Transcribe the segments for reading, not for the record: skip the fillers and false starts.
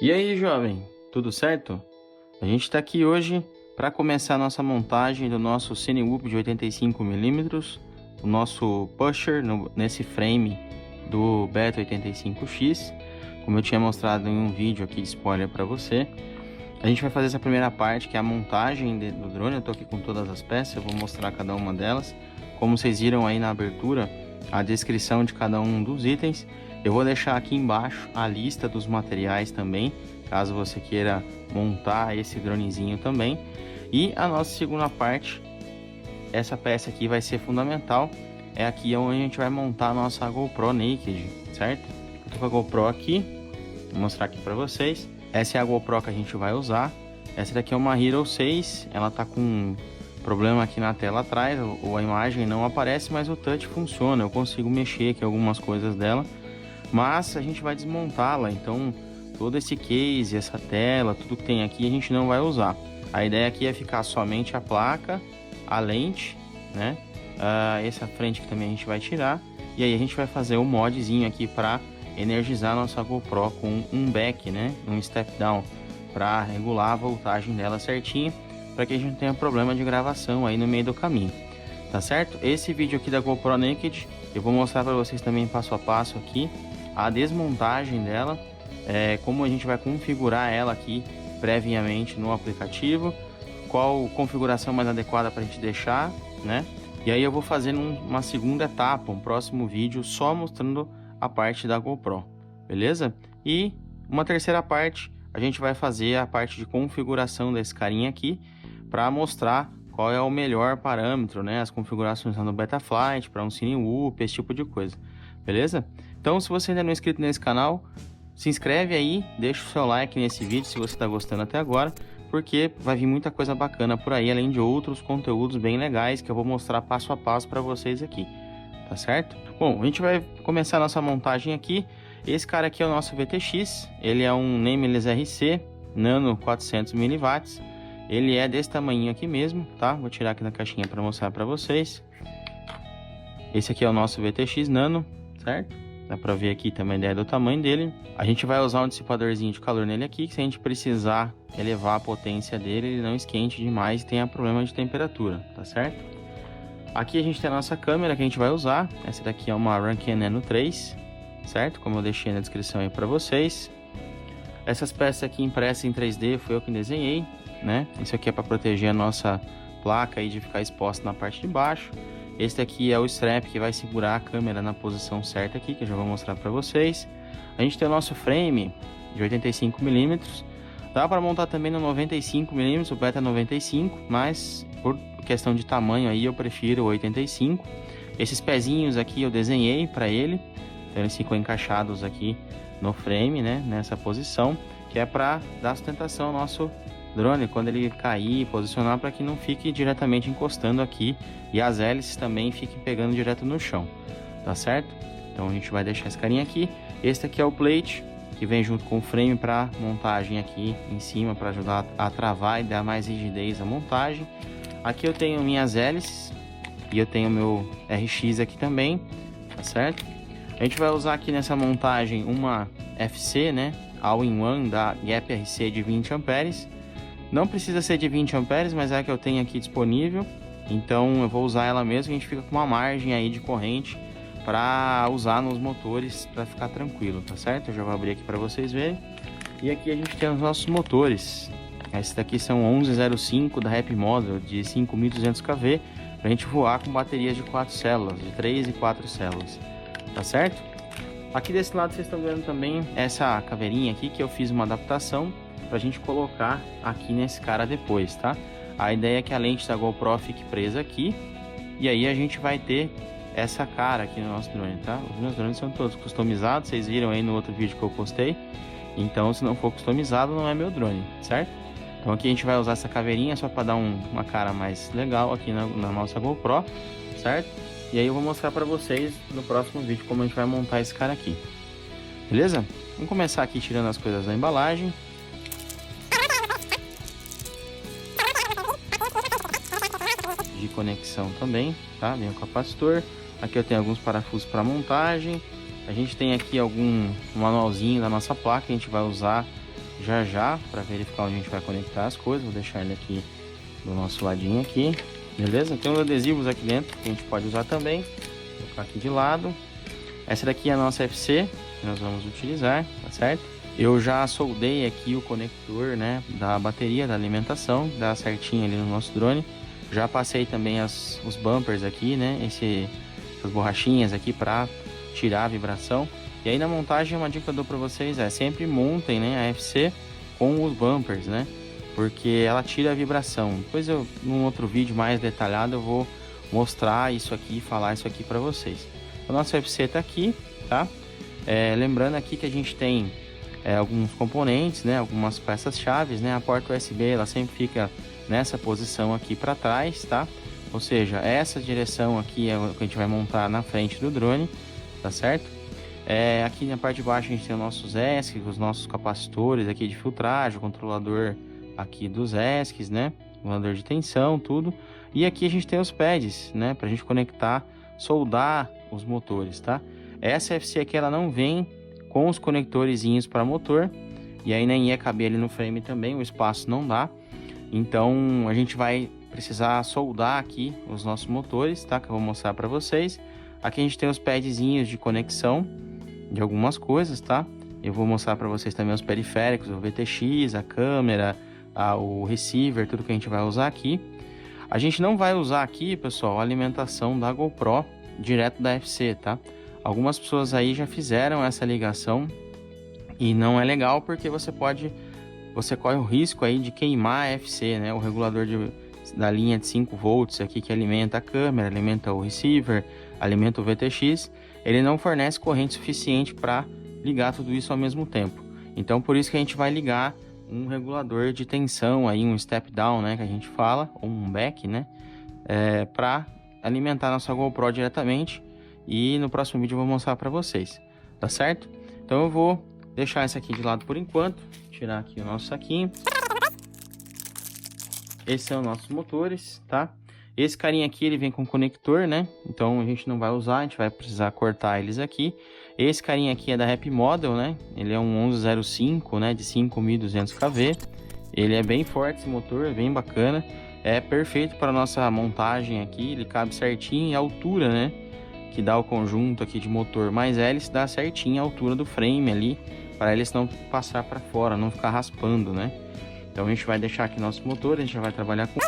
E aí, jovem, tudo certo? A gente está aqui hoje para começar a nossa montagem do nosso Cinewhoop de 85mm, o nosso pusher nesse frame do Beta 85X, como eu tinha mostrado em um vídeo aqui de spoiler para você. A gente vai fazer essa primeira parte, que é a montagem do drone. Eu estou aqui com todas as peças, eu vou mostrar cada uma delas. Como vocês viram aí na abertura, a descrição de cada um dos itens. Eu vou deixar aqui embaixo a lista dos materiais também, caso você queira montar esse dronezinho também. E a nossa segunda parte, essa peça aqui vai ser fundamental, é aqui onde a gente vai montar a nossa GoPro Naked, certo? Eu tô com a GoPro aqui, vou mostrar aqui para vocês. Essa é a GoPro que a gente vai usar. Essa daqui é uma Hero 6, ela tá com problema aqui na tela atrás, a imagem não aparece, mas o touch funciona, eu consigo mexer aqui algumas coisas dela. Mas a gente vai desmontá-la, então todo esse case, essa tela, tudo que tem aqui a gente não vai usar. A ideia aqui é ficar somente a placa, a lente, né? Essa frente que também a gente vai tirar. E aí a gente vai fazer o modzinho aqui para energizar a nossa GoPro com um back, né? Um step down, para regular a voltagem dela certinho, para que a gente não tenha problema de gravação aí no meio do caminho. Tá certo? Esse vídeo aqui da GoPro Naked, eu vou mostrar para vocês também passo a passo aqui a desmontagem dela, como a gente vai configurar ela aqui previamente no aplicativo, qual configuração mais adequada para a gente deixar, né? E aí eu vou fazer uma segunda etapa, um próximo vídeo só mostrando a parte da GoPro, beleza? E uma terceira parte, a gente vai fazer a parte de configuração desse carinha aqui, para mostrar qual é o melhor parâmetro, né? As configurações no Betaflight, para um Cinewhoop, esse tipo de coisa, beleza? Então, se você ainda não é inscrito nesse canal, se inscreve aí, deixa o seu like nesse vídeo se você está gostando até agora, porque vai vir muita coisa bacana por aí, além de outros conteúdos bem legais que eu vou mostrar passo a passo para vocês aqui, tá certo? Bom, a gente vai começar a nossa montagem aqui. Esse cara aqui é o nosso VTX, ele é um Nameless RC Nano 400mW, ele é desse tamanho aqui mesmo, tá? Vou tirar aqui da caixinha para mostrar para vocês. Esse aqui é o nosso VTX Nano, certo? Dá pra ver aqui também a ideia do tamanho dele. A gente vai usar um dissipadorzinho de calor nele aqui, que se a gente precisar elevar a potência dele, ele não esquente demais e tenha problema de temperatura, tá certo? Aqui a gente tem a nossa câmera que a gente vai usar. Essa daqui é uma Runcam Nano 3, certo? Como eu deixei na descrição aí pra vocês. Essas peças aqui impressas em 3D foi eu que desenhei, né? Isso aqui é para proteger a nossa placa aí de ficar exposta na parte de baixo. Esse aqui é o strap que vai segurar a câmera na posição certa aqui, que eu já vou mostrar para vocês. A gente tem o nosso frame de 85mm. Dá para montar também no 95mm, o beta 95, mas por questão de tamanho aí eu prefiro o 85. Esses pezinhos aqui eu desenhei para ele, então eles ficam encaixados aqui no frame, né, nessa posição, que é para dar sustentação ao nosso drone quando ele cair, posicionar, para que não fique diretamente encostando aqui e as hélices também fiquem pegando direto no chão, tá certo? Então a gente vai deixar esse carinha aqui. Este aqui é o plate que vem junto com o frame para montagem aqui em cima, para ajudar a travar e dar mais rigidez à montagem. Aqui eu tenho minhas hélices e eu tenho meu RX aqui também, tá certo? A gente vai usar aqui nessa montagem uma FC, né, All-in-One da Gap RC de 20 amperes. Não precisa ser de 20 amperes, mas é a que eu tenho aqui disponível. Então eu vou usar ela mesmo, e a gente fica com uma margem aí de corrente para usar nos motores, para ficar tranquilo, tá certo? Eu já vou abrir aqui para vocês verem. E aqui a gente tem os nossos motores. Esses daqui são 1105 da Happy Model de 5200 kV, para a gente voar com baterias de 4 células, de 3 e 4 células, tá certo? Aqui desse lado vocês estão vendo também essa caveirinha aqui que eu fiz uma adaptação para a gente colocar aqui nesse cara depois, tá? A ideia é que a lente da GoPro fique presa aqui, e aí a gente vai ter essa cara aqui no nosso drone, tá? Os meus drones são todos customizados, vocês viram aí no outro vídeo que eu postei. Então, se não for customizado, não é meu drone, certo? Então aqui a gente vai usar essa caveirinha só para dar uma cara mais legal aqui na nossa GoPro, certo? E aí eu vou mostrar para vocês no próximo vídeo como a gente vai montar esse cara aqui, beleza? Vamos começar aqui tirando as coisas da embalagem. De conexão também, tá? Vem o capacitor. Aqui eu tenho alguns parafusos para montagem. A gente tem aqui um manualzinho da nossa placa que a gente vai usar já para verificar onde a gente vai conectar as coisas. Vou deixar ele aqui do nosso ladinho aqui, beleza? Tem uns adesivos aqui dentro que a gente pode usar também. Vou colocar aqui de lado. Essa daqui é a nossa FC que nós vamos utilizar, tá certo? Eu já soldei aqui o conector, né, da bateria da alimentação, dá certinho ali no nosso drone. Já passei também os bumpers aqui, né, essas borrachinhas aqui para tirar a vibração. E aí na montagem uma dica que eu dou para vocês é sempre montem, né, a FC com os bumpers, né, porque ela tira a vibração. Depois num outro vídeo mais detalhado eu vou mostrar isso aqui, falar isso aqui para vocês. O nosso FC tá aqui, tá? Lembrando aqui que a gente tem alguns componentes, né, algumas peças chaves, né, a porta USB ela sempre fica nessa posição aqui para trás, tá? Ou seja, essa direção aqui é o que a gente vai montar na frente do drone, tá certo? Aqui na parte de baixo a gente tem os nossos ESCs, os nossos capacitores aqui de filtragem, o controlador aqui dos ESCs, né? Controlador de tensão, tudo. E aqui a gente tem os pads, né? Pra gente conectar, soldar os motores, tá? Essa FC aqui ela não vem com os conectorezinhos para motor, e aí nem ia caber ali no frame também, o espaço não dá. Então a gente vai precisar soldar aqui os nossos motores, tá? Que eu vou mostrar para vocês. Aqui a gente tem os padzinhos de conexão de algumas coisas, tá? Eu vou mostrar para vocês também os periféricos, o VTX, a câmera, o receiver, tudo que a gente vai usar aqui. A gente não vai usar aqui, pessoal, a alimentação da GoPro direto da FC, tá? Algumas pessoas aí já fizeram essa ligação e não é legal porque você corre o risco aí de queimar a FC, né? O regulador da linha de 5 volts aqui que alimenta a câmera, alimenta o receiver, alimenta o VTX, ele não fornece corrente suficiente para ligar tudo isso ao mesmo tempo. Então por isso que a gente vai ligar um regulador de tensão aí, um step down, né, que a gente fala, ou um back, né, para alimentar nossa GoPro diretamente. E no próximo vídeo eu vou mostrar para vocês, tá certo? Então eu vou deixar esse aqui de lado por enquanto, tirar aqui o nosso saquinho. Esses são nossos motores, tá? Esse carinha aqui, ele vem com conector, né? Então a gente não vai usar, a gente vai precisar cortar eles aqui. Esse carinha aqui é da Happy Model, né? Ele é um 1105, né? De 5200 kV. Ele é bem forte esse motor, é bem bacana. É perfeito para nossa montagem aqui, ele cabe certinho e a altura, né? Que dá o conjunto aqui de motor mais hélice, dá certinho a altura do frame ali, para eles não passar para fora, não ficar raspando, né? Então a gente vai deixar aqui nosso motor, a gente já vai trabalhar com...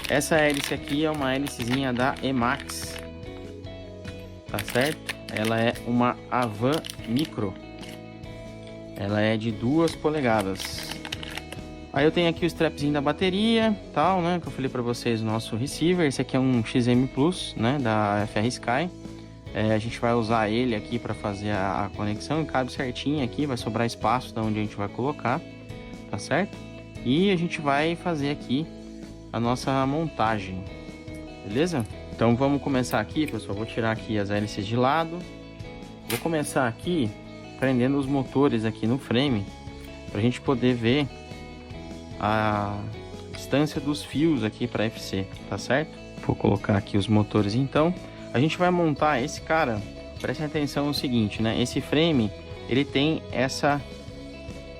Essa hélice aqui é uma hélicezinha da Emax, tá certo? Ela é uma Avan Micro, Ela é de 2 polegadas. Aí eu tenho aqui o strapzinho da bateria, tal, né? Que eu falei pra vocês, o nosso receiver. Esse aqui é um XM Plus, né? Da FR Sky. A gente vai usar ele aqui para fazer a conexão e cabe certinho aqui. Vai sobrar espaço da onde a gente vai colocar, tá certo? E a gente vai fazer aqui a nossa montagem, beleza? Então vamos começar aqui, pessoal. Vou tirar aqui as hélices de lado. Vou começar aqui prendendo os motores aqui no frame, pra gente poder ver a distância dos fios aqui para FC, tá certo? Vou colocar aqui os motores então. A gente vai montar esse cara, prestem atenção no seguinte, né? Esse frame, ele tem essa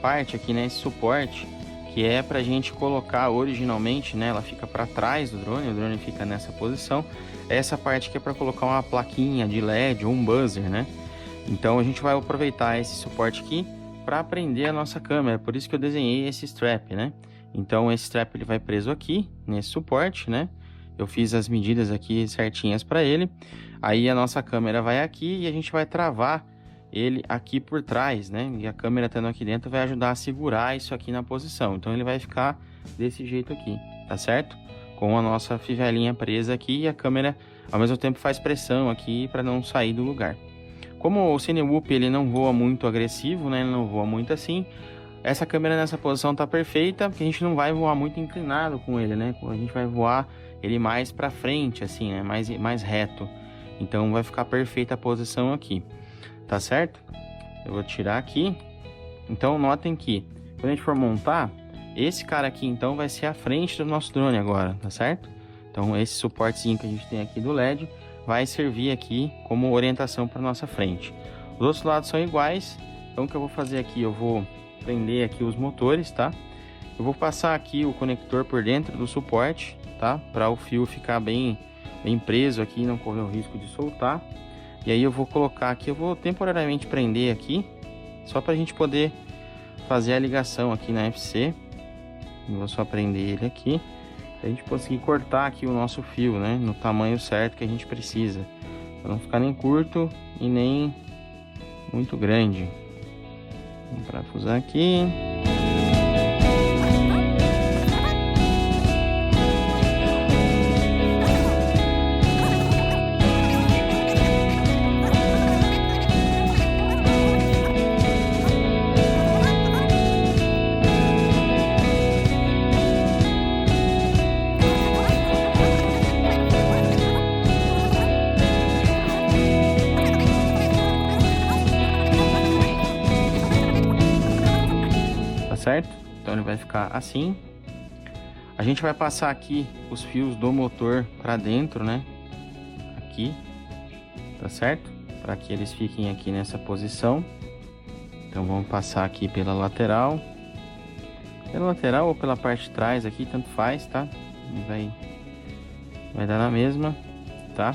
parte aqui, né? Esse suporte, que é pra gente colocar originalmente, né? Ela fica para trás do drone, o drone fica nessa posição. Essa parte aqui é para colocar uma plaquinha de LED ou um buzzer, né? Então a gente vai aproveitar esse suporte aqui para prender a nossa câmera, por isso que eu desenhei esse strap, né? Então esse strap ele vai preso aqui nesse suporte, né? Eu fiz as medidas aqui certinhas para ele. Aí a nossa câmera vai aqui e a gente vai travar ele aqui por trás, né? E a câmera estando aqui dentro vai ajudar a segurar isso aqui na posição. Então ele vai ficar desse jeito aqui, tá certo? Com a nossa fivelinha presa aqui e a câmera ao mesmo tempo faz pressão aqui para não sair do lugar. Como o Cinewhoop ele não voa muito agressivo, né? Ele não voa muito assim. Essa câmera nessa posição tá perfeita, porque a gente não vai voar muito inclinado com ele, né? A gente vai voar ele mais para frente, assim, né? Mais reto. Então vai ficar perfeita a posição aqui, tá certo? Eu vou tirar aqui. Então notem que quando a gente for montar, esse cara aqui então vai ser a frente do nosso drone agora, tá certo? Então esse suportezinho que a gente tem aqui do LED vai servir aqui como orientação para nossa frente. Os outros lados são iguais. Então o que eu vou fazer aqui, eu vou prender aqui os motores, tá? Eu vou passar aqui o conector por dentro do suporte, tá? Para o fio ficar bem preso aqui e não correr o risco de soltar. E aí eu vou colocar aqui, eu vou temporariamente prender aqui, só para a gente poder fazer a ligação aqui na FC. Eu vou só prender ele aqui, pra gente conseguir cortar aqui o nosso fio, né? No tamanho certo que a gente precisa, para não ficar nem curto e nem muito grande. Vamos parafusar aqui. Certo? Então ele vai ficar assim. A gente vai passar aqui os fios do motor para dentro, né? Aqui, tá certo? Para que eles fiquem aqui nessa posição. Então vamos passar aqui pela lateral ou pela parte de trás aqui, tanto faz, tá? Vai dar na mesma, tá?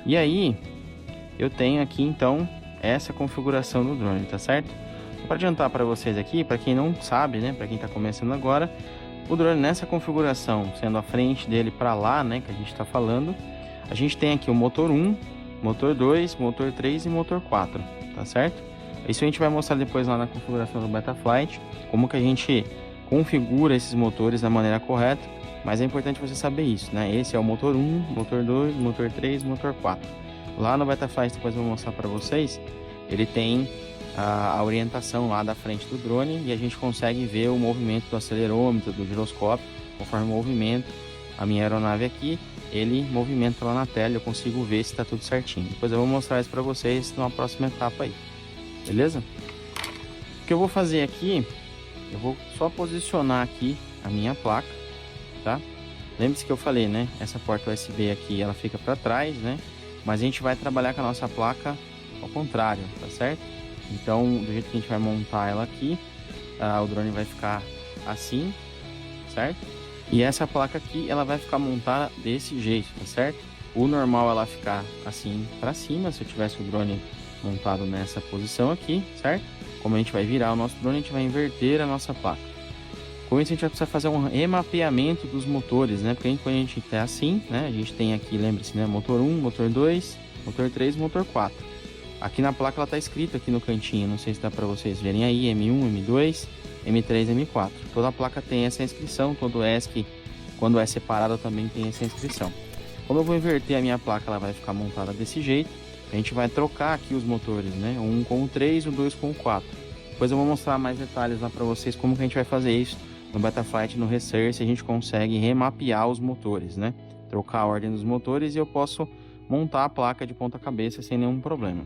E aí eu tenho aqui então essa configuração do drone, tá certo? Para adiantar para vocês aqui, para quem não sabe, né, para quem está começando agora, o drone nessa configuração, sendo a frente dele para lá, né, que a gente está falando, a gente tem aqui o motor 1, motor 2, motor 3 e motor 4, tá certo? Isso a gente vai mostrar depois lá na configuração do Betaflight, como que a gente configura esses motores da maneira correta, mas é importante você saber isso, né? Esse é o motor 1, motor 2, motor 3, motor 4. Lá no Betaflight, depois eu vou mostrar para vocês, ele tem a orientação lá da frente do drone e a gente consegue ver o movimento do acelerômetro, do giroscópio, conforme o movimento. A minha aeronave aqui, ele movimenta lá na tela, eu consigo ver se está tudo certinho. Depois eu vou mostrar isso para vocês numa próxima etapa aí, beleza? O que eu vou fazer aqui, eu vou só posicionar aqui a minha placa, tá? Lembre-se que eu falei, né? Essa porta USB aqui, ela fica para trás, né? Mas a gente vai trabalhar com a nossa placa ao contrário, tá certo? Então, do jeito que a gente vai montar ela aqui, o drone vai ficar assim, certo? E essa placa aqui, ela vai ficar montada desse jeito, tá certo? O normal é ela ficar assim para cima, se eu tivesse o drone montado nessa posição aqui, certo? Como a gente vai virar o nosso drone, a gente vai inverter a nossa placa. Com isso, a gente vai precisar fazer um remapeamento dos motores, né? Porque quando a gente tá assim, né? A gente tem aqui, lembre-se, né? Motor 1, motor 2, motor 3, motor 4. Aqui na placa ela tá escrito aqui no cantinho, não sei se dá para vocês verem aí, M1, M2, M3, M4. Toda a placa tem essa inscrição, todo ESC, quando é separado também tem essa inscrição. Como eu vou inverter a minha placa, ela vai ficar montada desse jeito. A gente vai trocar aqui os motores, né? Um com o 3 e o 2 com o 4. Depois eu vou mostrar mais detalhes lá para vocês como que a gente vai fazer isso no Betaflight, no Research. A gente consegue remapear os motores, né? Trocar a ordem dos motores e eu posso montar a placa de ponta cabeça sem nenhum problema.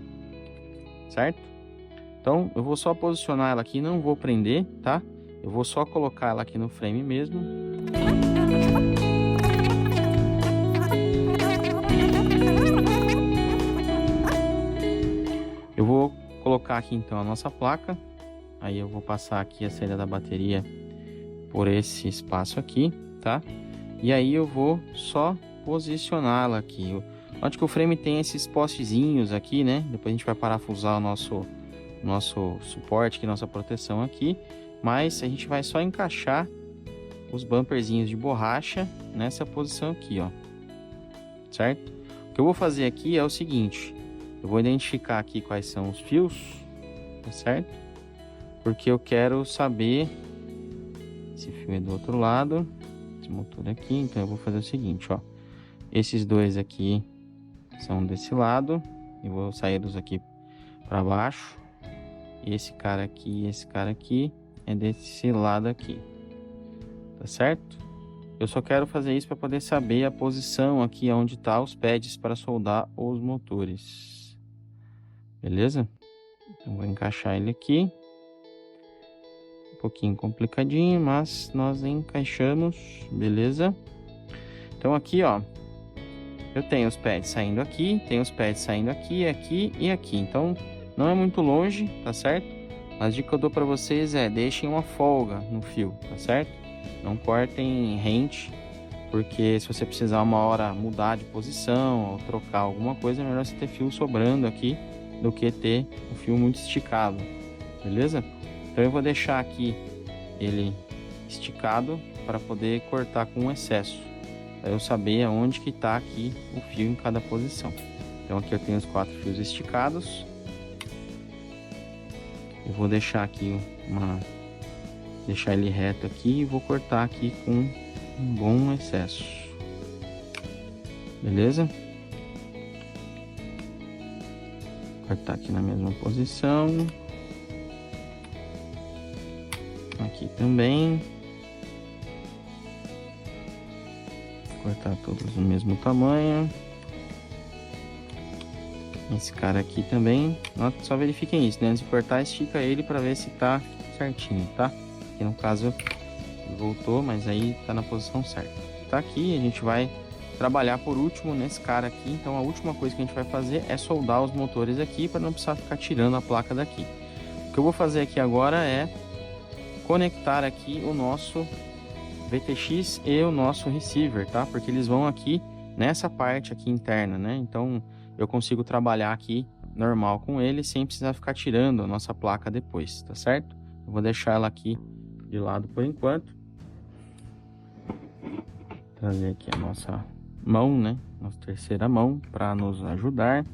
Certo? Então eu vou só posicionar ela aqui, não vou prender, tá? Eu vou só colocar ela aqui no frame mesmo. Eu vou colocar aqui então a nossa placa. Aí eu vou passar aqui a saída da bateria por esse espaço aqui, tá? E aí eu vou só posicioná-la aqui. Note que o frame tem esses postezinhos aqui, né? Depois a gente vai parafusar o nosso suporte aqui, nossa proteção aqui. Mas a gente vai só encaixar os bumperzinhos de borracha nessa posição aqui, ó. Certo? O que eu vou fazer aqui é o seguinte. Eu vou identificar aqui quais são os fios, tá certo? Porque eu quero saber... Esse fio é do outro lado. Esse motor aqui, então eu vou fazer o seguinte, ó. Esses dois aqui são desse lado, eu vou saí-los aqui para baixo. E esse cara aqui é desse lado aqui, tá certo? Eu só quero fazer isso para poder saber a posição aqui onde tá os pads para soldar os motores, beleza? Então vou encaixar ele aqui, um pouquinho complicadinho, mas nós encaixamos, beleza? Então aqui, ó, eu tenho os pads saindo aqui, tenho os pads saindo aqui, aqui e aqui. Então, não é muito longe, tá certo? A dica que eu dou para vocês é, deixem uma folga no fio, tá certo? Não cortem rente, porque se você precisar uma hora mudar de posição ou trocar alguma coisa, é melhor você ter fio sobrando aqui do que ter o fio muito esticado, beleza? Então eu vou deixar aqui ele esticado para poder cortar com excesso. Para eu saber aonde que tá aqui o fio em cada posição. Então aqui eu tenho os 4 fios esticados. Eu vou deixar aqui deixar ele reto aqui e vou cortar aqui com um bom excesso. Beleza? Cortar aqui na mesma posição. Aqui também. Cortar todos do mesmo tamanho. Esse cara aqui também. Só verifiquem isso, né? Antes de cortar, estica ele para ver se tá certinho, tá? Aqui no caso voltou, mas aí tá na posição certa. Tá aqui, a gente vai trabalhar por último nesse cara aqui. Então a última coisa que a gente vai fazer é soldar os motores aqui para não precisar ficar tirando a placa daqui. O que eu vou fazer aqui agora é conectar aqui o nosso VTX e o nosso receiver, tá? Porque eles vão aqui nessa parte aqui interna, né? Então eu consigo trabalhar aqui normal com ele sem precisar ficar tirando a nossa placa depois, tá certo? Eu vou deixar ela aqui de lado por enquanto. Trazer aqui a nossa mão, né? Nossa terceira mão para nos ajudar.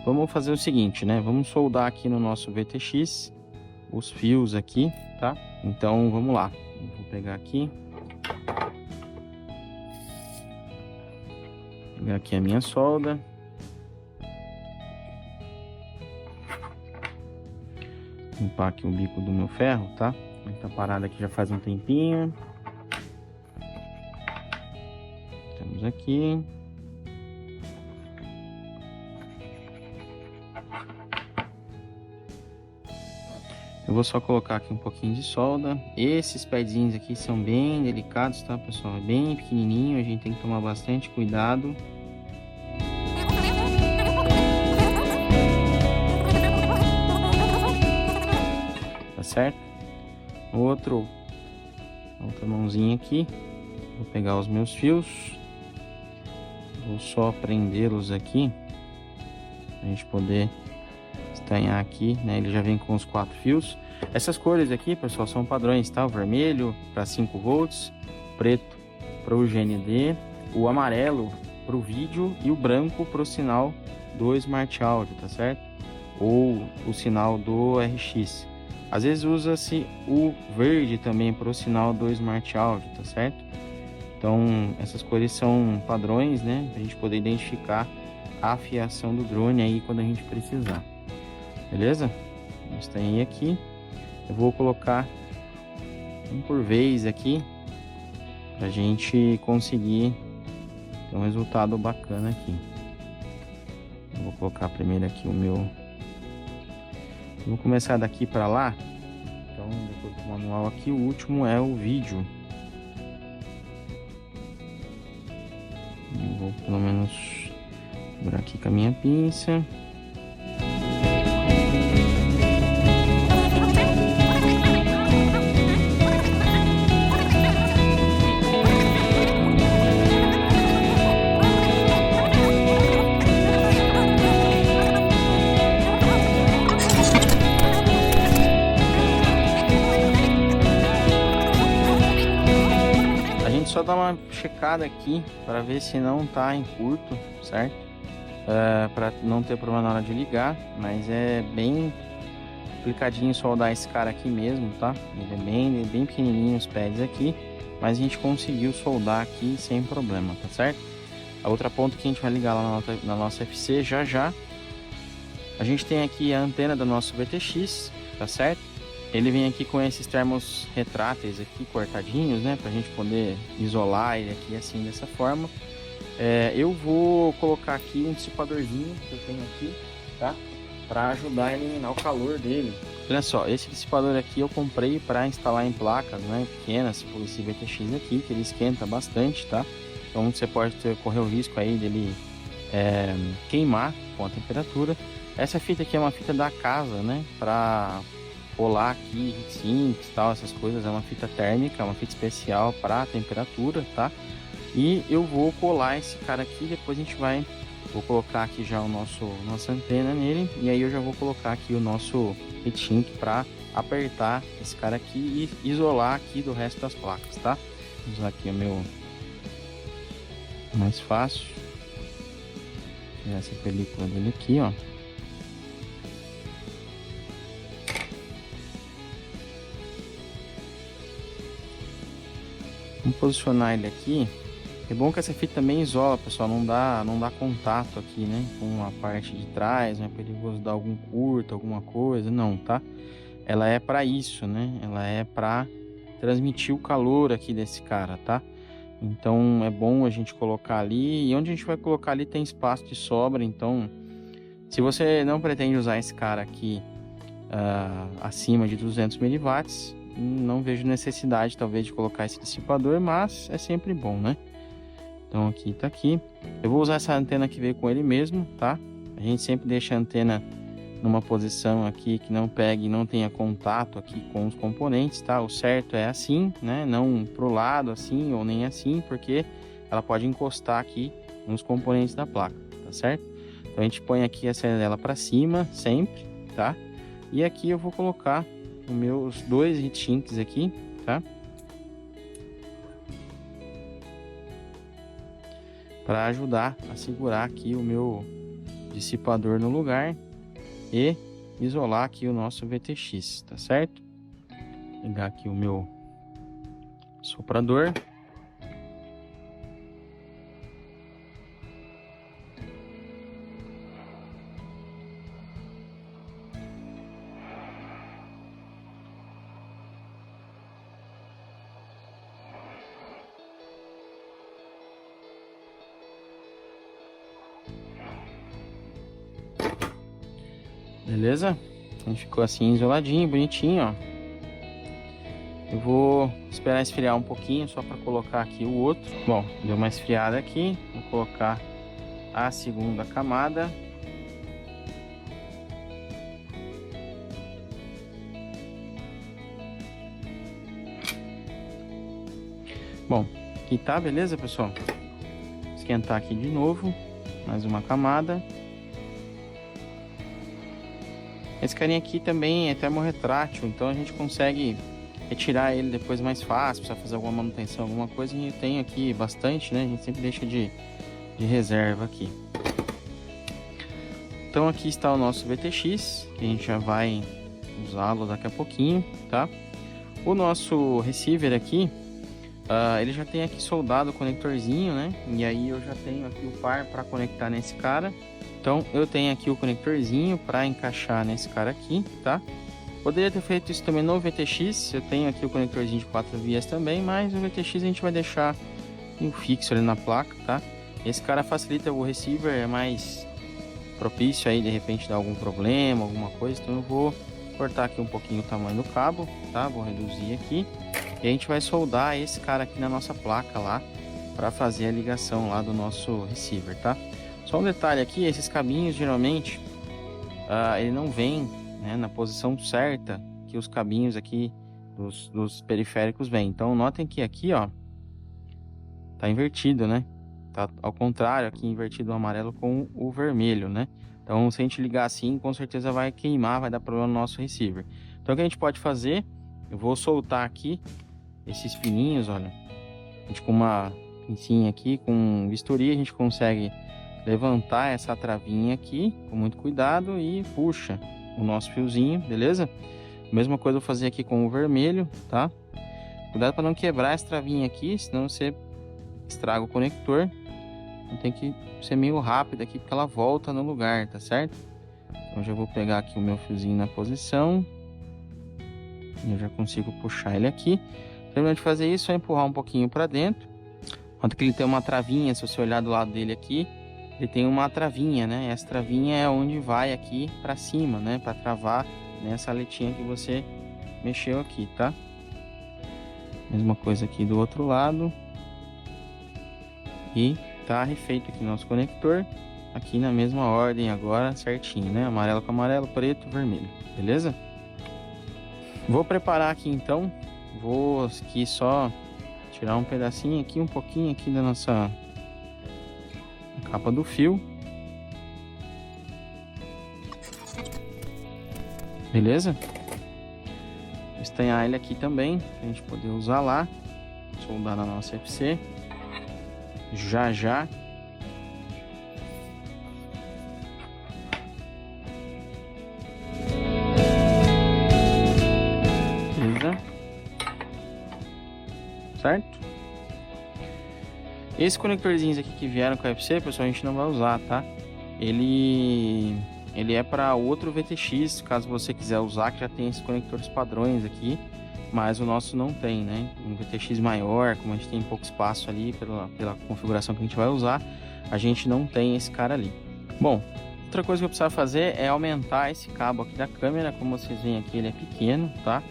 Vamos fazer o seguinte, né? Vamos soldar aqui no nosso VTX os fios aqui, tá? Então vamos lá. Vou pegar aqui. Pegar aqui a minha solda. Limpar aqui o bico do meu ferro, tá? Ele tá parado aqui já faz um tempinho. Temos aqui. Eu vou só colocar aqui um pouquinho de solda. Esses pedzinhos aqui são bem delicados, tá, pessoal? É bem pequenininho, a gente tem que tomar bastante cuidado. Tá certo? Outra mãozinha aqui. Vou pegar os meus fios. Vou só prendê-los aqui. Pra gente poder estranhar aqui, né? Ele já vem com os 4 fios. Essas cores aqui, pessoal, são padrões, tá? O vermelho para 5 volts, preto para o GND, o amarelo para o vídeo e o branco para o sinal do Smart Audio, tá certo? Ou o sinal do RX. Às vezes usa-se o verde também para o sinal do Smart Audio, tá certo? Então essas cores são padrões, né? Pra gente poder identificar a afiação do drone aí quando a gente precisar. Beleza? A gente tem aqui. Eu vou colocar um por vez aqui pra gente conseguir ter um resultado bacana aqui. Eu vou colocar primeiro aqui o meu. Eu vou começar daqui para lá. Então, depois do manual aqui, o último é o vídeo. Eu vou pelo menos segurar aqui com a minha pinça. Só dar uma checada aqui para ver se não tá em curto, certo? Para não ter problema na hora de ligar, mas é bem complicadinho soldar esse cara aqui mesmo, tá? Ele é bem pequenininho os pads aqui, mas a gente conseguiu soldar aqui sem problema, tá certo? A outra ponta que a gente vai ligar lá na nossa FC já. A gente tem aqui a antena do nosso VTX, tá certo? Ele vem aqui com esses termos retráteis aqui cortadinhos, né, pra gente poder isolar ele aqui assim dessa forma. Eu vou colocar aqui um dissipadorzinho que eu tenho aqui, tá, para ajudar a eliminar o calor dele. Olha só, esse dissipador aqui eu comprei para instalar em placas, né, pequenas, tipo esse VTX aqui, que ele esquenta bastante, tá? Então você pode correr o risco aí dele queimar com a temperatura. Essa fita aqui é uma fita da casa, né, para colar aqui heatsinks e tal, essas coisas. É uma fita térmica, uma fita especial para temperatura, tá? E eu vou colar esse cara aqui, depois a gente vou colocar aqui já nossa antena nele, e aí eu já vou colocar aqui o nosso heatsink para apertar esse cara aqui e isolar aqui do resto das placas, tá? Vou usar aqui o meu mais fácil, tirar essa película dele aqui, ó. Vamos posicionar ele aqui. É bom que essa fita também isola, pessoal, não dá contato aqui, né, com a parte de trás, não é perigoso dar algum curto, alguma coisa, não, tá? Ela é para isso, né? Ela é para transmitir o calor aqui desse cara, tá? Então é bom a gente colocar ali, e onde a gente vai colocar ali tem espaço de sobra, então se você não pretende usar esse cara aqui acima de 200 mW, não vejo necessidade talvez de colocar esse dissipador, mas é sempre bom, né? Então aqui tá aqui. Eu vou usar essa antena que veio com ele mesmo, tá? A gente sempre deixa a antena numa posição aqui que não pegue, não tenha contato aqui com os componentes, tá? O certo é assim, né? Não pro lado assim ou nem assim, porque ela pode encostar aqui nos componentes da placa, tá certo? Então a gente põe aqui essa dela para cima sempre, tá? E aqui eu vou colocar os meus dois heatsinks aqui, tá? Para ajudar a segurar aqui o meu dissipador no lugar e isolar aqui o nosso VTX, tá certo? Vou pegar aqui o meu soprador. Beleza? A gente ficou assim isoladinho, bonitinho, ó. Eu vou esperar esfriar um pouquinho só para colocar aqui o outro. Bom, deu uma esfriada aqui. Vou colocar a segunda camada. Bom, aqui tá, beleza, pessoal? Vou esquentar aqui de novo. Mais uma camada. Esse carinha aqui também é termorretrátil, então a gente consegue retirar ele depois mais fácil, precisa fazer alguma manutenção, alguma coisa. E eu tenho aqui bastante, né? A gente sempre deixa de reserva aqui. Então aqui está o nosso VTX, que a gente já vai usá-lo daqui a pouquinho, tá? O nosso receiver aqui, ele já tem aqui soldado o conectorzinho, né? E aí eu já tenho aqui o par para conectar nesse cara. Então eu tenho aqui o conectorzinho para encaixar nesse cara aqui, tá? Poderia ter feito isso também no VTX, eu tenho aqui o conectorzinho de 4 vias também, mas o VTX a gente vai deixar um fixo ali na placa, tá? Esse cara facilita o receiver, é mais propício aí de repente dar algum problema, alguma coisa, então eu vou cortar aqui um pouquinho o tamanho do cabo, tá? Vou reduzir aqui e a gente vai soldar esse cara aqui na nossa placa lá para fazer a ligação lá do nosso receiver, tá? Só um detalhe aqui, esses cabinhos geralmente ele não vem, né, na posição certa que os cabinhos aqui dos periféricos vêm. Então notem que aqui, ó, tá invertido, né? Tá ao contrário, aqui invertido o amarelo com o vermelho, né? Então se a gente ligar assim, com certeza vai queimar, vai dar problema no nosso receiver. Então o que a gente pode fazer, eu vou soltar aqui esses fininhos, olha. A gente com uma pincinha aqui, com um bisturi, a gente consegue levantar essa travinha aqui com muito cuidado e puxa o nosso fiozinho, beleza? Mesma coisa eu vou fazer aqui com o vermelho, tá? Cuidado para não quebrar essa travinha aqui, senão você estraga o conector. Então tem que ser meio rápido aqui porque ela volta no lugar, tá certo? Então já vou pegar aqui o meu fiozinho na posição. E eu já consigo puxar ele aqui. Terminando de fazer isso, só empurrar um pouquinho para dentro. Quanto que ele tem uma travinha, se você olhar do lado dele aqui, ele tem uma travinha, né? Essa travinha é onde vai aqui para cima, né? Para travar nessa aletinha que você mexeu aqui, tá? Mesma coisa aqui do outro lado. E tá refeito aqui nosso conector. Aqui na mesma ordem agora, certinho, né? Amarelo com amarelo, preto, vermelho. Beleza? Vou preparar aqui então. Vou aqui só tirar um pedacinho aqui, um pouquinho aqui da nossa capa do fio. Beleza? Vou estanhar ele aqui também, pra gente poder usar lá. Soldar na nossa FC. Já já. Beleza? Certo? Esse conectorzinho aqui que vieram com a FC, pessoal, a gente não vai usar, tá? Ele é para outro VTX, caso você quiser usar, que já tem esses conectores padrões aqui, mas o nosso não tem, né? Um VTX maior, como a gente tem pouco espaço ali pela configuração que a gente vai usar, a gente não tem esse cara ali. Bom, outra coisa que eu precisava fazer é aumentar esse cabo aqui da câmera. Como vocês veem aqui, ele é pequeno, tá?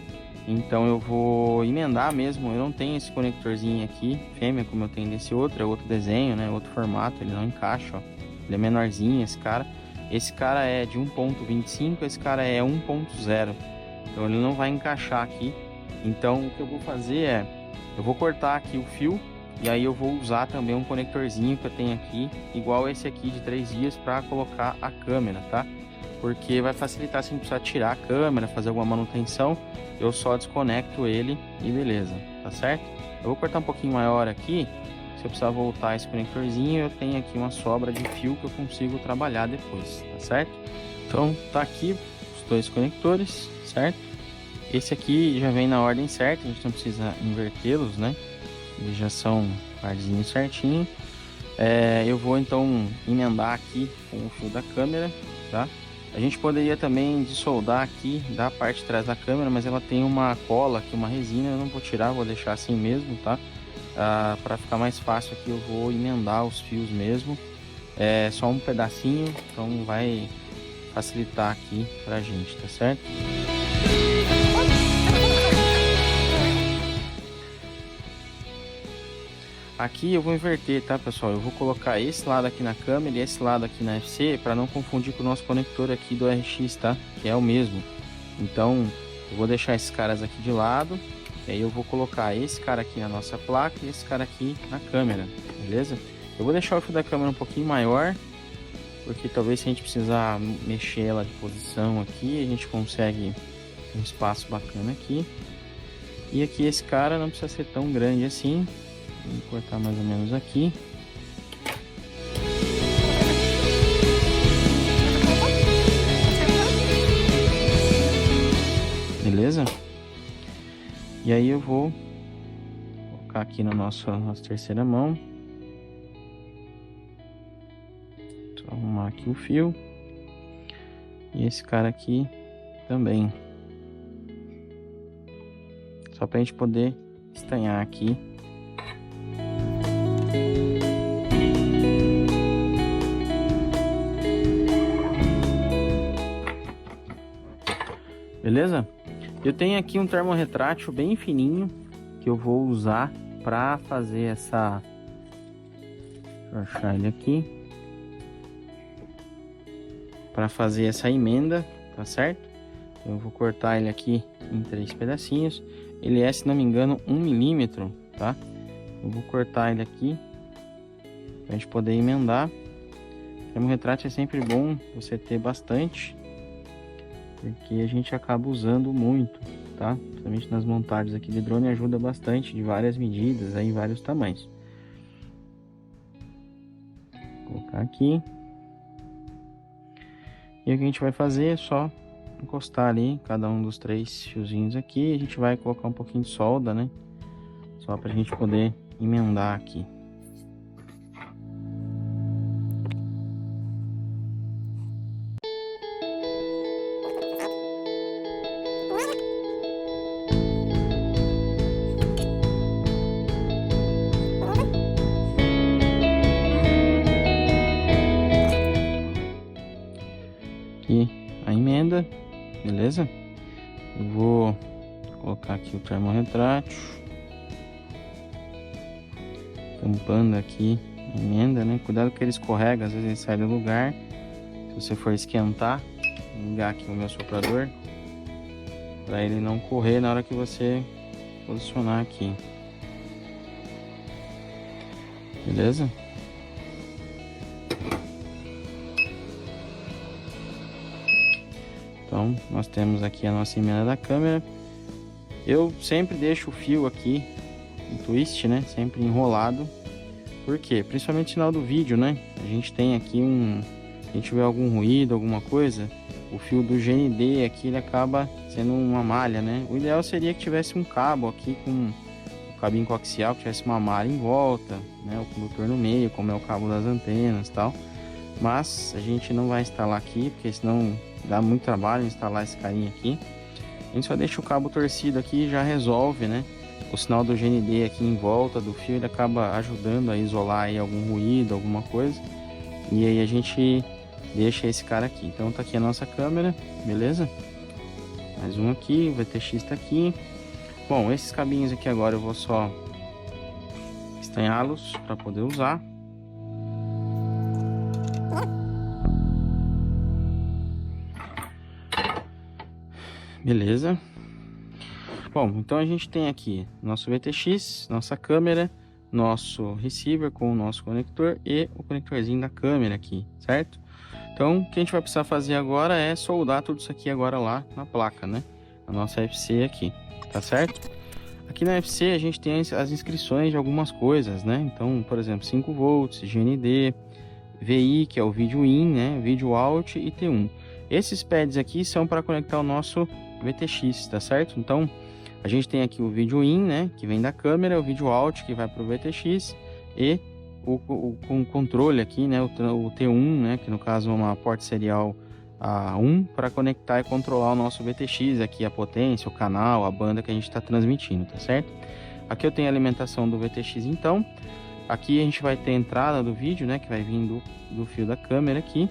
Então eu vou emendar mesmo. Eu não tenho esse conectorzinho aqui fêmea como eu tenho desse outro, é outro desenho, né? Outro formato, ele não encaixa, ó. Ele é menorzinho, esse cara. Esse cara é de 1.25, esse cara é 1.0. Então ele não vai encaixar aqui. Então o que eu vou fazer é, eu vou cortar aqui o fio e aí eu vou usar também um conectorzinho que eu tenho aqui, igual esse aqui de 3 vias, para colocar a câmera, tá? Porque vai facilitar se a gente precisar tirar a câmera, fazer alguma manutenção, eu só desconecto ele e beleza, tá certo? Eu vou cortar um pouquinho maior aqui, se eu precisar voltar esse conectorzinho, eu tenho aqui uma sobra de fio que eu consigo trabalhar depois, tá certo? Então tá aqui os dois conectores, certo? Esse aqui já vem na ordem certa, a gente não precisa invertê-los, né? Eles já são parzinhos certinho. Eu vou então emendar aqui com o fio da câmera, tá? A gente poderia também desoldar aqui da parte de trás da câmera, mas ela tem uma cola aqui, uma resina, eu não vou tirar, vou deixar assim mesmo, tá? Para ficar mais fácil aqui eu vou emendar os fios mesmo. É só um pedacinho, então vai facilitar aqui pra gente, tá certo? Aqui eu vou inverter, tá, pessoal? Eu vou colocar esse lado aqui na câmera e esse lado aqui na FC para não confundir com o nosso conector aqui do RX, tá? Que é o mesmo. Então, eu vou deixar esses caras aqui de lado. E aí eu vou colocar esse cara aqui na nossa placa e esse cara aqui na câmera, beleza? Eu vou deixar o fio da câmera um pouquinho maior, porque talvez se a gente precisar mexer ela de posição aqui, a gente consegue um espaço bacana aqui. E aqui esse cara não precisa ser tão grande assim. Vou cortar mais ou menos aqui. E aí eu vou colocar aqui na nossa terceira mão. Só arrumar aqui o fio. E esse cara aqui também. Só pra gente poder estanhar aqui. Beleza? Eu tenho aqui um termorretrátil bem fininho que eu vou usar para fazer essa... Deixa eu achar ele aqui. Para fazer essa emenda, tá certo? Eu vou cortar ele aqui em 3 pedacinhos. Ele é, se não me engano, 1 milímetro, tá? Eu vou cortar ele aqui pra gente poder emendar. Termorretrátil é sempre bom você ter bastante, porque a gente acaba usando muito, tá? Principalmente nas montagens aqui de drone, ajuda bastante, de várias medidas, aí, em vários tamanhos. Vou colocar aqui. E o que a gente vai fazer é só encostar ali cada um dos 3 fiozinhos aqui. A gente vai colocar um pouquinho de solda, né? Só pra gente poder emendar aqui. Aqui a emenda, beleza? Eu vou colocar aqui o termorretrátil, tampando aqui a emenda, né? Cuidado que ele escorrega, às vezes ele sai do lugar. Se você for esquentar, vou ligar aqui o meu soprador para ele não correr na hora que você posicionar aqui, beleza? Então, nós temos aqui a nossa emenda da câmera. Eu sempre deixo o fio aqui em twist, né? Sempre enrolado. Por quê? Principalmente no final do vídeo, né? A gente tem aqui se a gente tiver algum ruído, alguma coisa, o fio do GND aqui, ele acaba sendo uma malha, né? O ideal seria que tivesse um cabo aqui com um cabinho coaxial, que tivesse uma malha em volta, né? O condutor no meio, como é o cabo das antenas e tal. Mas a gente não vai instalar aqui, porque senão dá muito trabalho instalar esse carinha aqui. A gente só deixa o cabo torcido aqui e já resolve, né? O sinal do GND aqui em volta do fio, ele acaba ajudando a isolar aí algum ruído, alguma coisa. E aí a gente deixa esse cara aqui. Então tá aqui a nossa câmera, beleza? Mais um aqui, o VTX tá aqui. Bom, esses cabinhos aqui agora eu vou só estanhá-los para poder usar. Beleza. Bom, então a gente tem aqui nosso VTX, nossa câmera, nosso receiver com o nosso conector e o conectorzinho da câmera aqui, certo? Então, o que a gente vai precisar fazer agora é soldar tudo isso aqui agora lá na placa, né? A nossa FC aqui, tá certo? Aqui na FC a gente tem as inscrições de algumas coisas, né? Então, por exemplo, 5 volts, GND, VI, que é o vídeo in, né? Vídeo out e T1. Esses pads aqui são para conectar o nosso VTX, tá certo? Então, a gente tem aqui o vídeo in, né? Que vem da câmera, o vídeo out que vai para o VTX e o controle aqui, né? O T1, né? Que no caso é uma porta serial A1 para conectar e controlar o nosso VTX aqui, a potência, o canal, a banda que a gente está transmitindo, tá certo? Aqui eu tenho a alimentação do VTX, então. Aqui a gente vai ter a entrada do vídeo, né? Que vai vir do fio da câmera aqui.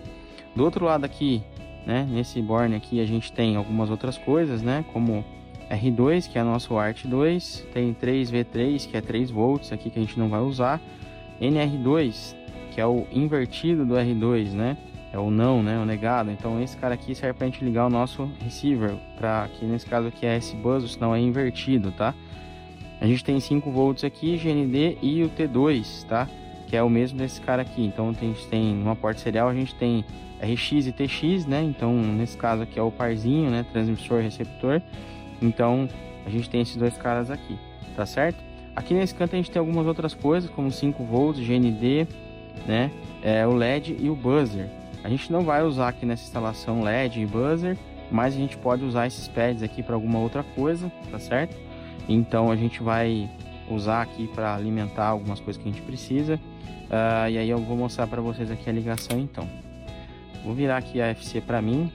Do outro lado aqui, né? Nesse borne aqui a gente tem algumas outras coisas, né? Como R2, que é nosso ART2. Tem 3V3, que é 3 volts aqui que a gente não vai usar. NR2, que é o invertido do R2, né? É o não, né? O negado. Então esse cara aqui serve pra gente ligar o nosso receiver, para que nesse caso aqui é S-Bus, o sinal é invertido, tá? A gente tem 5 volts aqui, GND e o T2, tá? Que é o mesmo desse cara aqui. Então a gente tem uma porta serial, a gente tem RX e TX, né? Então nesse caso aqui é o parzinho, né? Transmissor e receptor. Então a gente tem esses dois caras aqui, tá certo? Aqui nesse canto a gente tem algumas outras coisas, como 5 volts, GND, né? O LED e o buzzer. A gente não vai usar aqui nessa instalação LED e buzzer, mas a gente pode usar esses pads aqui para alguma outra coisa, tá certo? Então a gente vai usar aqui para alimentar algumas coisas que a gente precisa. E aí eu vou mostrar para vocês aqui a ligação então. Vou virar aqui a FC para mim,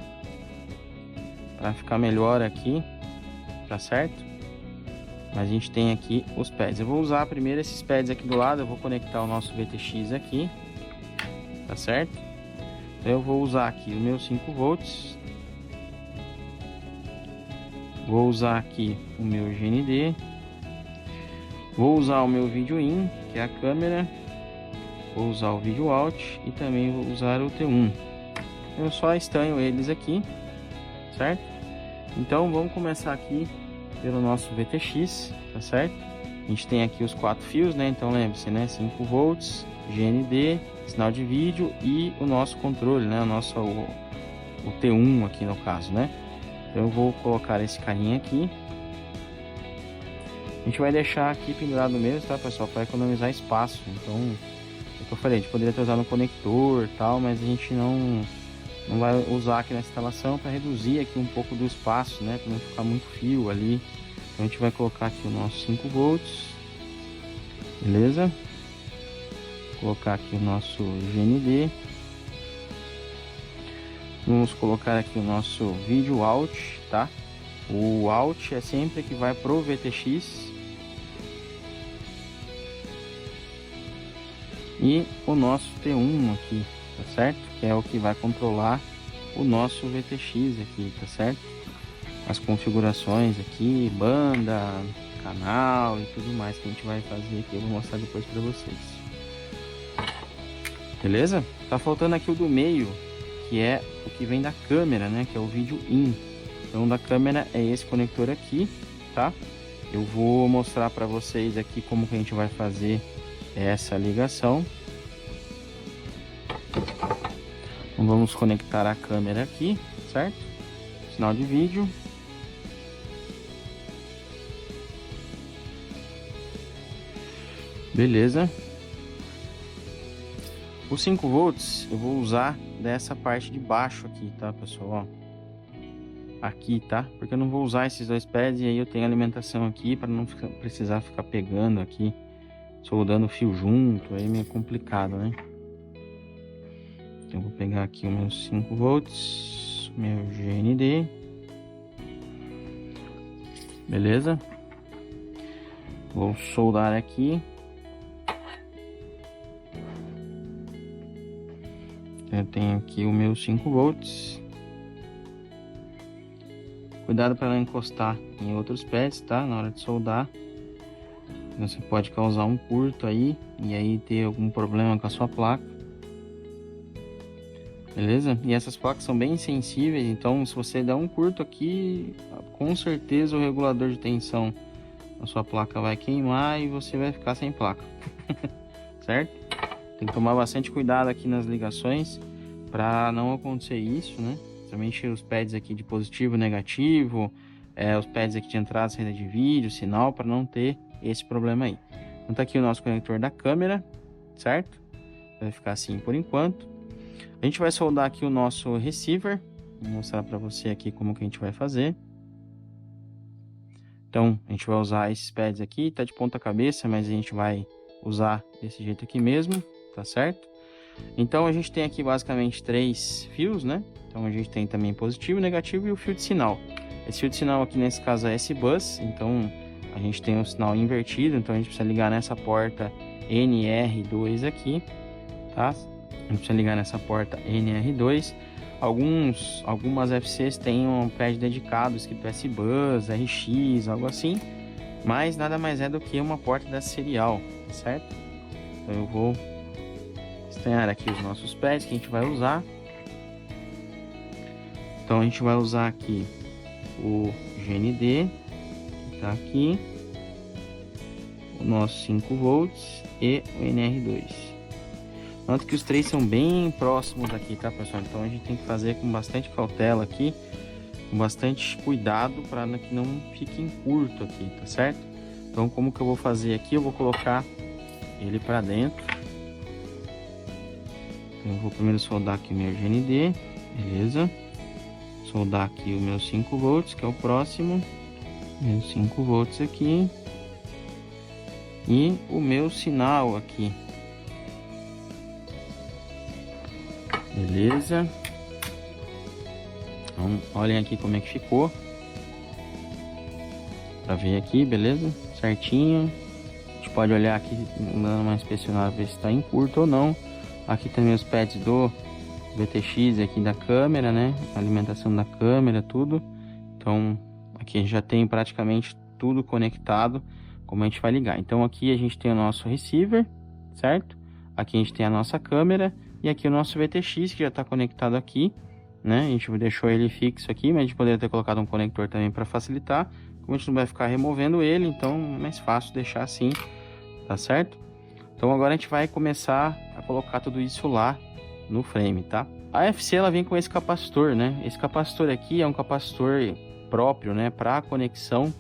para ficar melhor aqui, tá certo? Mas a gente tem aqui os pads. Eu vou usar primeiro esses pads aqui do lado, eu vou conectar o nosso VTX aqui, tá certo? Então eu vou usar aqui o meu 5 volts. Vou usar aqui o meu GND. Vou usar o meu vídeo in, que é a câmera. Vou usar o vídeo out e também vou usar o T1. Eu só estanho eles aqui, certo? Então vamos começar aqui pelo nosso VTX, tá certo? A gente tem aqui os 4 fios, né? Então lembre-se, né? 5 volts, GND, sinal de vídeo e o nosso controle, né? O T1 aqui no caso, né? Então eu vou colocar esse carinha aqui. A gente vai deixar aqui pendurado mesmo, tá, pessoal? Para economizar espaço. Então, é o que eu falei, a gente poderia ter usado um conector e tal, mas a gente não vai usar aqui nessa instalação para reduzir aqui um pouco do espaço, né? Para não ficar muito fio ali. Então a gente vai colocar aqui o nosso 5 volts, beleza? Vou colocar aqui o nosso GND. Vamos colocar aqui o nosso vídeo out, tá? O out é sempre que vai pro VTX. E o nosso T1 aqui, tá certo? Que é o que vai controlar o nosso VTX aqui, tá certo? As configurações aqui, banda, canal e tudo mais que a gente vai fazer aqui, eu vou mostrar depois para vocês. Beleza? Tá faltando aqui o do meio, que é o que vem da câmera, né? Que é o vídeo in. Então da câmera é esse conector aqui, tá? Eu vou mostrar para vocês aqui como que a gente vai fazer essa ligação. Então vamos conectar a câmera aqui, certo? Sinal de vídeo. Beleza. Os 5 volts eu vou usar dessa parte de baixo aqui, tá, pessoal? Ó. Aqui, tá? Porque eu não vou usar esses dois pads e aí eu tenho alimentação aqui para não precisar ficar pegando aqui, soldando o fio junto, aí é meio complicado, né? Então eu vou pegar aqui os meus 5 volts, meu GND. Beleza? Vou soldar aqui. Eu tenho aqui o meu 5 volts. Cuidado para não encostar em outros pads, tá? Na hora de soldar. Você pode causar um curto aí e aí ter algum problema com a sua placa. Beleza? E essas placas são bem sensíveis, então se você der um curto aqui, com certeza o regulador de tensão da sua placa vai queimar e você vai ficar sem placa. Certo? Tem que tomar bastante cuidado aqui nas ligações para não acontecer isso, né? Principalmente os pads aqui de positivo e negativo, os pads aqui de entrada e saída de vídeo, sinal, para não ter esse problema aí. Então tá aqui o nosso conector da câmera, certo? Vai ficar assim por enquanto. A gente vai soldar aqui o nosso receiver. Vou mostrar para você aqui como que a gente vai fazer. Então a gente vai usar esses pads aqui, tá de ponta cabeça, mas a gente vai usar desse jeito aqui mesmo, tá certo? Então a gente tem aqui basicamente 3 fios, né? Então a gente tem também positivo, negativo e o fio de sinal. Esse fio de sinal aqui nesse caso é S-Bus, então a gente tem um sinal invertido, então a gente precisa ligar nessa porta NR2 aqui, tá? A gente precisa ligar nessa porta NR2. Algumas FCs têm um pad dedicado escrito S-Bus, RX, algo assim, mas nada mais é do que uma porta dessa serial, certo? Então eu vou estanhar aqui os nossos pads que a gente vai usar. Então a gente vai usar aqui o GND, que tá aqui, o nosso 5 volts e o NR2. Note que os três são bem próximos aqui, tá, pessoal? Então a gente tem que fazer com bastante cautela aqui, com bastante cuidado para que não fique em curto aqui, tá certo? Então como que eu vou fazer aqui? Eu vou colocar ele para dentro. Então, eu vou primeiro soldar aqui o meu GND, beleza? Soldar aqui o meu 5 volts, que é o próximo. Meus 5 volts aqui. E o meu sinal aqui. Beleza. Então, olhem aqui como é que ficou. Pra ver aqui, beleza? Certinho. A gente pode olhar aqui, dando uma inspecionada, ver se está em curto ou não. Aqui também os pads do VTX aqui da câmera, né? A alimentação da câmera, tudo. Então, aqui a gente já tem praticamente tudo conectado, como a gente vai ligar. Então, aqui a gente tem o nosso receiver, certo? Aqui a gente tem a nossa câmera e aqui o nosso VTX, que já está conectado aqui, né? A gente deixou ele fixo aqui, mas a gente poderia ter colocado um conector também para facilitar. Como a gente não vai ficar removendo ele, então é mais fácil deixar assim, tá certo? Então agora a gente vai começar a colocar tudo isso lá no frame, tá? A FC ela vem com esse capacitor, né? Esse capacitor aqui é um capacitor próprio, né? Para conexão,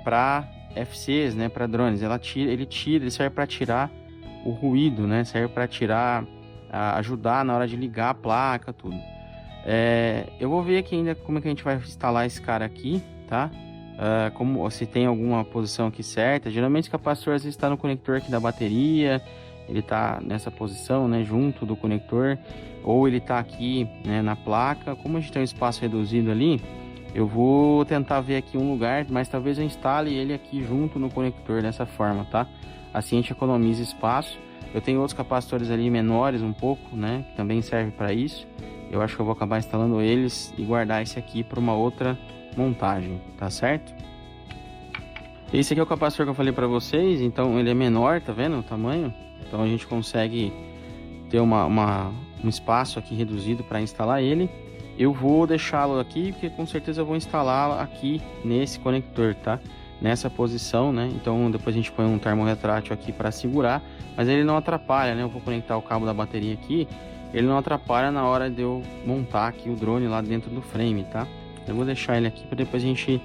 para FCs, né? Para drones. Ele serve para tirar o ruído, né? Serve para tirar, ajudar na hora de ligar a placa, tudo. Eu vou ver aqui ainda como é que a gente vai instalar esse cara aqui, tá? Como se tem alguma posição aqui certa. Geralmente esse capacitor às vezes está no conector aqui da bateria, ele está nessa posição, né, junto do conector, ou ele está aqui, né, na placa. Como a gente tem um espaço reduzido ali, eu vou tentar ver aqui um lugar, mas talvez eu instale ele aqui junto no conector dessa forma, tá? Assim a gente economiza espaço. Eu tenho outros capacitores ali menores um pouco, né, que também serve para isso. Eu acho que eu vou acabar instalando eles e guardar esse aqui para uma outra montagem, tá certo? Esse aqui é o capacitor que eu falei para vocês, então ele é menor, tá vendo o tamanho? Então a gente consegue ter um espaço aqui reduzido para instalar ele. Eu vou deixá-lo aqui, porque com certeza eu vou instalá-lo aqui nesse conector, tá? Nessa posição, né? Então depois a gente põe um termorretrátil aqui para segurar, mas ele não atrapalha, né? Eu vou conectar o cabo da bateria aqui, ele não atrapalha na hora de eu montar aqui o drone lá dentro do frame, tá? Eu vou deixar ele aqui para depois a gente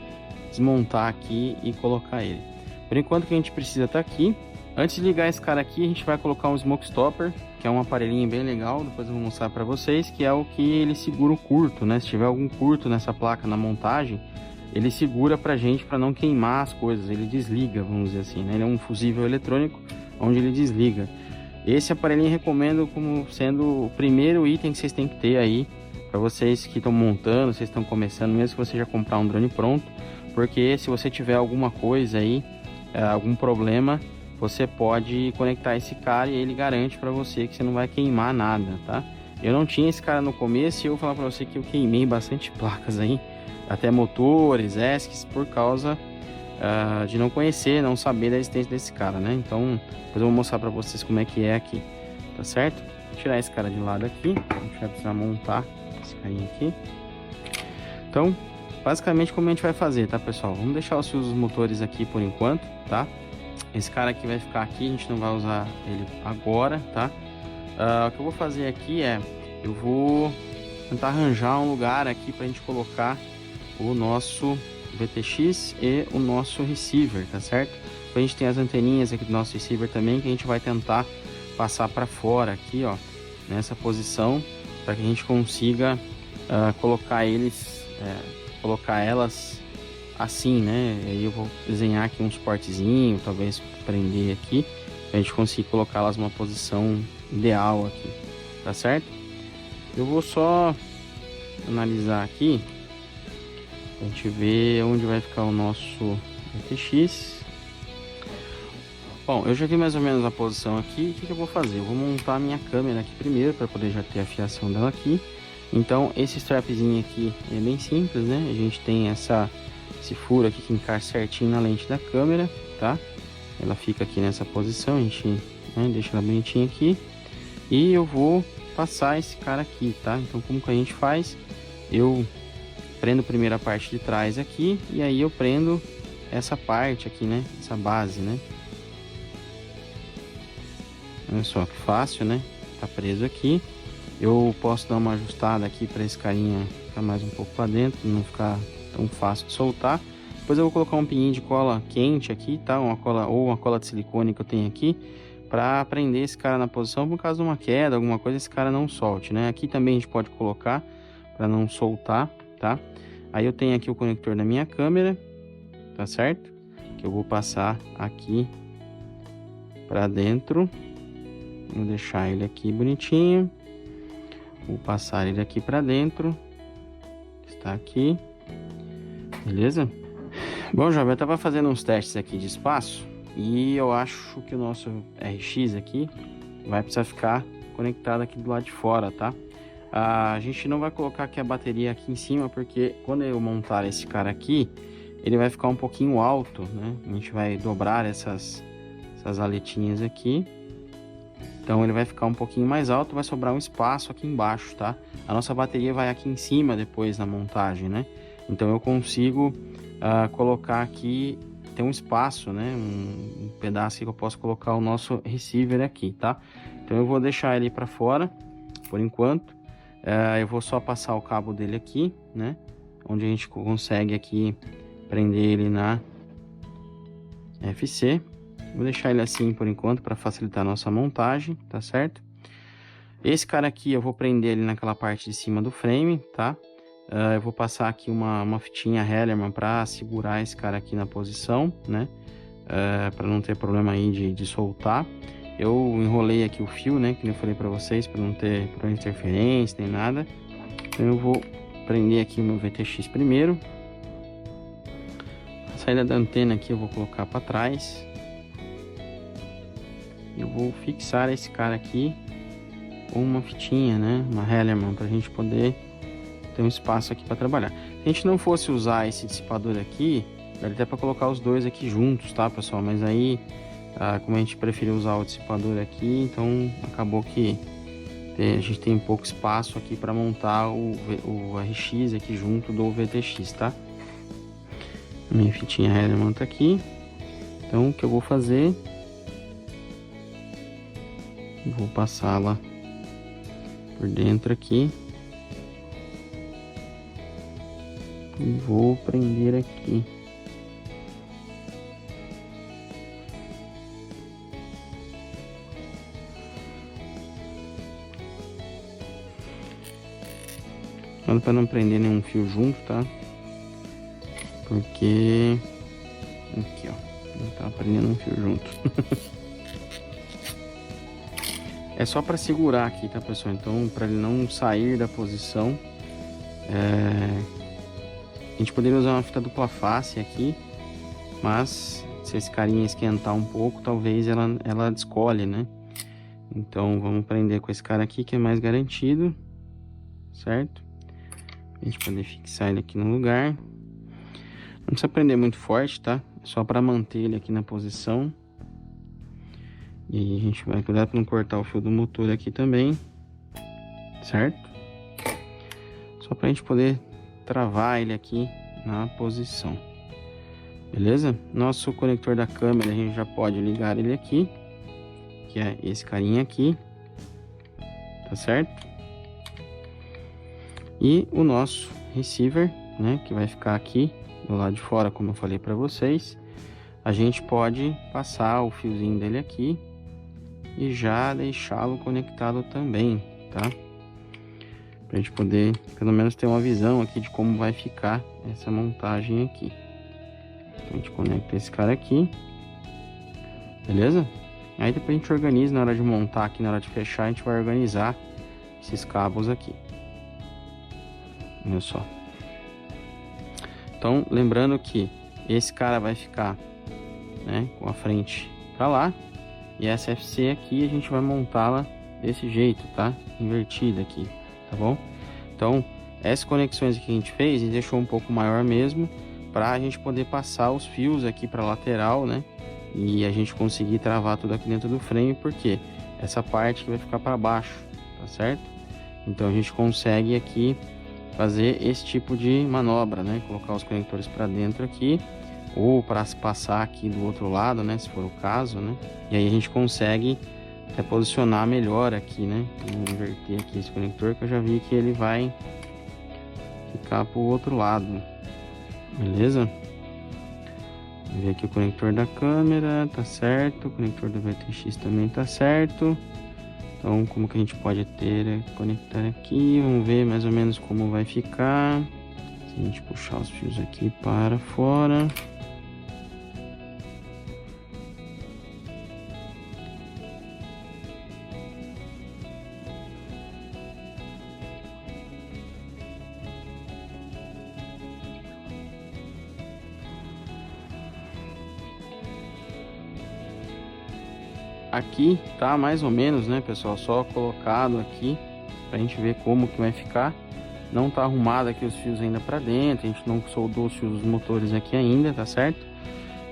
desmontar aqui e colocar ele. Por enquanto que a gente precisa tá aqui. Antes de ligar esse cara aqui, a gente vai colocar um smoke stopper, que é um aparelhinho bem legal, depois eu vou mostrar para vocês, que é o que ele segura o curto, né? Se tiver algum curto nessa placa na montagem, ele segura pra gente para não queimar as coisas, ele desliga, vamos dizer assim, né? Ele é um fusível eletrônico onde ele desliga. Esse aparelhinho eu recomendo como sendo o primeiro item que vocês têm que ter aí, para vocês que estão montando, vocês estão começando, mesmo que você já comprar um drone pronto, porque se você tiver alguma coisa aí, algum problema, você pode conectar esse cara e ele garante para você que você não vai queimar nada, tá? Eu não tinha esse cara no começo e eu vou falar para você que eu queimei bastante placas aí, até motores, ESCs, por causa de não conhecer, não saber da existência desse cara, né? Então, depois eu vou mostrar para vocês como é que é aqui, tá certo? Vou tirar esse cara de lado aqui, a gente vai precisar montar esse carinha aqui. Então, basicamente como a gente vai fazer, tá, pessoal? Vamos deixar os fios dos motores aqui por enquanto, tá? Esse cara aqui vai ficar aqui, a gente não vai usar ele agora, tá? O que eu vou fazer aqui eu vou tentar arranjar um lugar aqui pra gente colocar o nosso VTX e o nosso receiver, tá certo? A gente tem as anteninhas aqui do nosso receiver também, que a gente vai tentar passar para fora aqui, ó, nessa posição, para que a gente consiga colocar elas assim, né? Aí eu vou desenhar aqui um suportezinho, talvez prender aqui, pra gente conseguir colocá-las numa posição ideal aqui, tá certo? Eu vou só analisar aqui pra gente ver onde vai ficar o nosso VTX. Bom, eu já vi mais ou menos a posição aqui. O que eu vou fazer? Eu vou montar a minha câmera aqui primeiro, para poder já ter a fiação dela aqui. Então esse strapzinho aqui é bem simples, né? A gente tem esse furo aqui que encaixa certinho na lente da câmera, tá? Ela fica aqui nessa posição, a gente, né, deixa ela bonitinha aqui. E eu vou passar esse cara aqui, tá? Então como que a gente faz? Eu prendo primeiro a parte de trás aqui, e aí eu prendo essa parte aqui, né? Essa base, né? Olha só que fácil, né? Tá preso aqui. Eu posso dar uma ajustada aqui para esse carinha ficar mais um pouco para dentro, não ficar tão fácil de soltar. Depois eu vou colocar um pininho de cola quente aqui, tá? Uma cola de silicone que eu tenho aqui, para prender esse cara na posição por causa de uma queda, alguma coisa, esse cara não solte, né? Aqui também a gente pode colocar para não soltar, tá? Aí eu tenho aqui o conector da minha câmera. tá certo? Que eu vou passar aqui para dentro. Vou deixar ele aqui bonitinho. Vou passar ele aqui para dentro. Está aqui. Beleza? Bom, jovem, eu tava fazendo uns testes aqui de espaço e eu acho que o nosso RX aqui vai precisar ficar conectado aqui do lado de fora, tá? A gente não vai colocar aqui a bateria aqui em cima, porque quando eu montar esse cara aqui, ele vai ficar um pouquinho alto, né? A gente vai dobrar essas aletinhas aqui. Então ele vai ficar um pouquinho mais alto, vai sobrar um espaço aqui embaixo, tá? A nossa bateria vai aqui em cima depois na montagem, né? Então eu consigo colocar aqui, tem um espaço, né? Um pedaço que eu posso colocar o nosso receiver aqui, tá? Então eu vou deixar ele para fora, por enquanto. Eu vou só passar o cabo dele aqui, né? Onde a gente consegue aqui prender ele na FC. Vou deixar ele assim por enquanto para facilitar a nossa montagem, tá certo? Esse cara aqui eu vou prender ele naquela parte de cima do frame, tá? Eu vou passar aqui uma fitinha Hellerman para segurar esse cara aqui na posição, né? Para não ter problema aí de soltar. Eu enrolei aqui o fio, né? Que eu falei para vocês, para não ter problema de interferência nem nada. Então eu vou prender aqui o meu VTX primeiro. A saída da antena aqui eu vou colocar para trás. Eu vou fixar esse cara aqui com uma fitinha, né? Uma Hellerman, para a gente poder ter um espaço aqui para trabalhar. Se a gente não fosse usar esse dissipador aqui, daria até para colocar os dois aqui juntos, tá, pessoal? Mas aí, como a gente preferiu usar o dissipador aqui, então acabou que a gente tem pouco espaço aqui para montar o RX aqui junto do VTX, tá? Minha fitinha Hellerman tá aqui. Então o que eu vou fazer? Vou passá-la por dentro aqui e vou prender aqui. Para não prender nenhum fio junto, tá? Porque aqui, ó, não tá prendendo um fio junto. É só para segurar aqui, tá, pessoal? Então, para ele não sair da posição, a gente poderia usar uma fita dupla face aqui, mas se esse carinha esquentar um pouco, talvez ela descole, né? Então, vamos prender com esse cara aqui, que é mais garantido, certo? A gente poder fixar ele aqui no lugar. Não precisa prender muito forte, tá? É só para manter ele aqui na posição. E aí a gente vai cuidar para não cortar o fio do motor aqui também, certo? Só para a gente poder travar ele aqui na posição, beleza? Nosso conector da câmera a gente já pode ligar ele aqui, que é esse carinha aqui, tá certo? E o nosso receiver, né, que vai ficar aqui do lado de fora, como eu falei para vocês, a gente pode passar o fiozinho dele aqui e já deixá-lo conectado também, tá? Pra gente poder pelo menos ter uma visão aqui de como vai ficar essa montagem aqui. Então a gente conecta esse cara aqui, beleza? Aí depois a gente organiza na hora de montar aqui, na hora de fechar, a gente vai organizar esses cabos aqui. Olha só. Então lembrando que esse cara vai ficar, né, com a frente pra lá. E essa FC aqui a gente vai montá-la desse jeito, tá? Invertida aqui, tá bom? Então, essas conexões que a gente fez, a gente deixou um pouco maior mesmo, para a gente poder passar os fios aqui para lateral, né? E a gente conseguir travar tudo aqui dentro do frame, porque essa parte que vai ficar para baixo, tá certo? Então a gente consegue aqui fazer esse tipo de manobra, né? Colocar os conectores para dentro aqui, ou para se passar aqui do outro lado, né, se for o caso, né? E aí a gente consegue até posicionar melhor aqui, né? Vou inverter aqui esse conector, que eu já vi que ele vai ficar pro outro lado, beleza? Vou ver aqui o conector da câmera, tá certo, o conector do VTX também tá certo. Então, como que a gente pode conectar aqui? Vamos ver mais ou menos como vai ficar. Se a gente puxar os fios aqui para fora. aqui tá mais ou menos, né, pessoal, só colocado aqui pra gente ver como que vai ficar. Não tá arrumado aqui os fios ainda para dentro, a gente não soldou os fios dos motores aqui ainda, tá certo?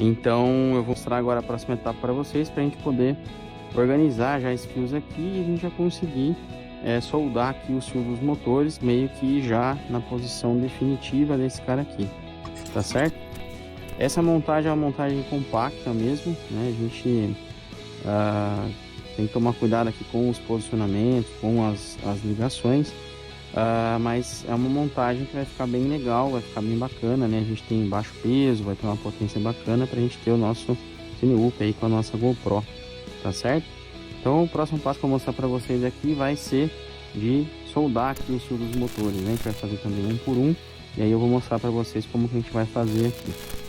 Então eu vou mostrar agora a próxima etapa para vocês, pra gente poder organizar já esses fios aqui e a gente já conseguir soldar aqui os fios dos motores, meio que já na posição definitiva desse cara aqui, tá certo? Essa montagem é uma montagem compacta mesmo, né? A gente tem que tomar cuidado aqui com os posicionamentos, com as ligações, mas é uma montagem que vai ficar bem legal, vai ficar bem bacana, né? A gente tem baixo peso, vai ter uma potência bacana para a gente ter o nosso Cineup aí com a nossa GoPro, tá certo? Então o próximo passo que eu vou mostrar para vocês aqui vai ser de soldar aqui os fios dos motores, né? A gente vai fazer também um por um, e aí eu vou mostrar para vocês como que a gente vai fazer aqui.